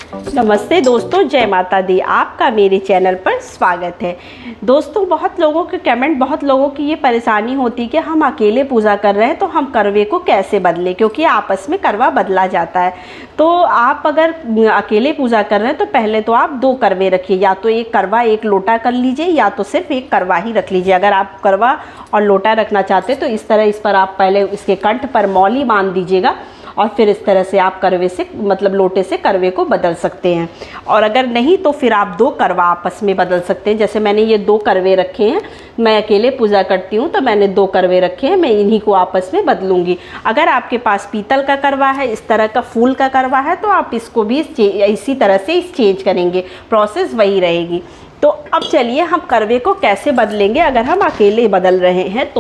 नमस्ते दोस्तों, जय माता दी। आपका मेरे चैनल पर स्वागत है। दोस्तों, बहुत लोगों के कमेंट, बहुत लोगों की ये परेशानी होती है कि हम अकेले पूजा कर रहे हैं तो हम करवे को कैसे बदलें, क्योंकि आपस में करवा बदला जाता है। तो आप अगर अकेले पूजा कर रहे हैं तो पहले तो आप 2 करवे रखिए, या तो एक करवा एक लोटा कर लीजिए, या तो सिर्फ एक करवा ही रख लीजिए। अगर आप करवा और लोटा रखना चाहते हैं तो इस तरह इस पर आप पहले इसके कंठ पर मौली बांध दीजिएगा और फिर इस तरह से आप करवे से मतलब लोटे से करवे को बदल सकते हैं। और अगर नहीं तो फिर आप 2 करवा आपस में बदल सकते हैं। जैसे मैंने ये 2 करवे रखे हैं, मैं अकेले पूजा करती हूँ तो मैंने 2 करवे रखे हैं, मैं इन्हीं को आपस में बदलूंगी। अगर आपके पास पीतल का करवा है, इस तरह का फूल का करवा है, तो आप इसको भी इसी तरह से एक्सचेंज करेंगे, प्रोसेस वही रहेगी। तो अब चलिए हम करवे को कैसे बदलेंगे अगर हम अकेले बदल रहे हैं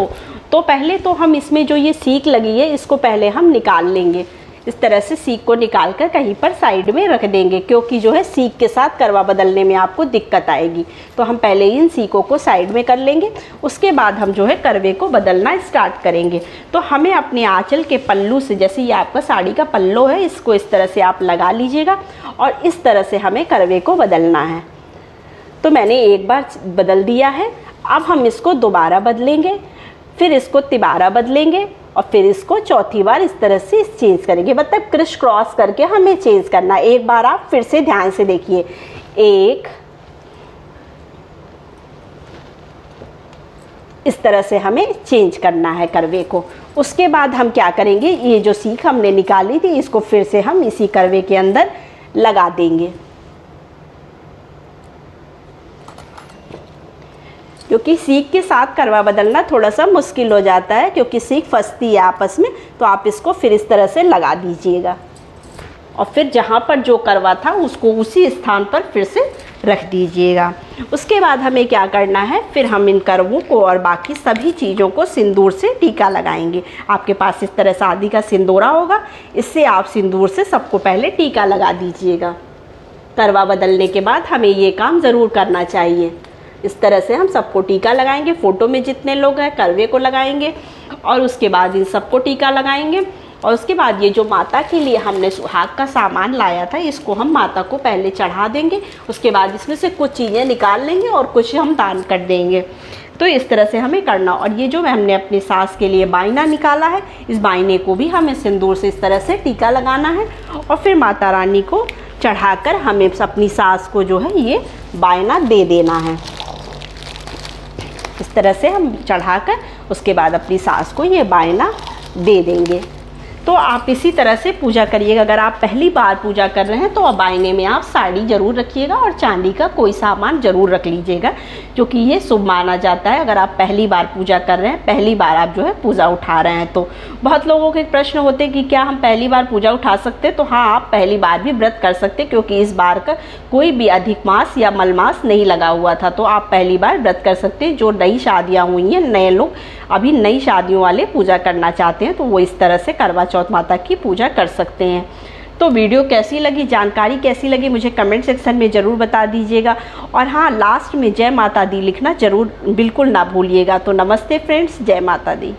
तो पहले तो हम इसमें जो ये सीक लगी है इसको पहले हम निकाल लेंगे। इस तरह से सीक को निकाल कर कहीं पर साइड में रख देंगे, क्योंकि जो है सीक के साथ करवा बदलने में आपको दिक्कत आएगी। तो हम पहले इन सीकों को साइड में कर लेंगे, उसके बाद हम जो है करवे को बदलना स्टार्ट करेंगे। तो हमें अपने आंचल के पल्लू से, जैसे ये आपका साड़ी का पल्लो है, इसको इस तरह से आप लगा लीजिएगा और इस तरह से हमें करवे को बदलना है। तो मैंने एक बार बदल दिया है, अब हम इसको दोबारा बदलेंगे, फिर इसको तिबारा बदलेंगे और फिर इसको चौथी बार इस तरह से चेंज करेंगे। मतलब क्रिस क्रॉस करके हमें चेंज करना है। एक बार आप फिर से ध्यान से देखिए, 1 इस तरह से हमें चेंज करना है करवे को। उसके बाद हम क्या करेंगे, ये जो सीख हमने निकाली थी इसको फिर से हम इसी करवे के अंदर लगा देंगे, क्योंकि सीख के साथ करवा बदलना थोड़ा सा मुश्किल हो जाता है, क्योंकि सीख फंसती है आपस में। तो आप इसको फिर इस तरह से लगा दीजिएगा और फिर जहाँ पर जो करवा था उसको उसी स्थान पर फिर से रख दीजिएगा। उसके बाद हमें क्या करना है, फिर हम इन करवों को और बाकी सभी चीज़ों को सिंदूर से टीका लगाएंगे। आपके पास इस तरह शादी का सिंदूरा होगा, इससे आप सिंदूर से सबको पहले टीका लगा दीजिएगा। करवा बदलने के बाद हमें ये काम ज़रूर करना चाहिए। इस तरह से हम सबको टीका लगाएंगे, फ़ोटो में जितने लोग हैं करवे को लगाएंगे और उसके बाद इन सबको टीका लगाएंगे। और उसके बाद ये जो माता के लिए हमने सुहाग का सामान लाया था इसको हम माता को पहले चढ़ा देंगे। उसके बाद इसमें से कुछ चीज़ें निकाल लेंगे और कुछ हम दान कर देंगे। तो इस तरह से हमें करना। और ये जो हमने अपनी सास के लिए बायना निकाला है, इस बायने को भी हमें सिंदूर से इस तरह से टीका लगाना है और फिर माता रानी को चढ़ाकर हमें अपनी सास को जो है ये बायना दे देना है। इस तरह से हम चढ़ाकर उसके बाद अपनी सास को ये बायना दे देंगे। तो आप इसी तरह से पूजा करिएगा। अगर आप पहली बार पूजा कर रहे हैं तो बायने में आप साड़ी ज़रूर रखिएगा और चांदी का कोई सामान ज़रूर रख लीजिएगा, क्योंकि ये शुभ माना जाता है। अगर आप पहली बार पूजा कर रहे हैं, पहली बार आप जो है पूजा उठा रहे हैं। तो बहुत लोगों के प्रश्न होते हैं कि क्या हम पहली बार पूजा उठा सकते हैं। तो हाँ, आप पहली बार भी व्रत कर सकते हैं, क्योंकि इस बार का कोई भी अधिक मास या मलमास नहीं लगा हुआ था। तो आप पहली बार व्रत कर सकते हैं। जो नई शादियाँ हुई हैं, नए लोग अभी नई शादियों वाले पूजा करना चाहते हैं तो वो इस तरह से करवा चौथ माता की पूजा कर सकते हैं। तो वीडियो कैसी लगी, जानकारी कैसी लगी, मुझे कमेंट सेक्शन में ज़रूर बता दीजिएगा। और हाँ, लास्ट में जय माता दी लिखना ज़रूर बिल्कुल ना भूलिएगा। तो नमस्ते फ्रेंड्स, जय माता दी।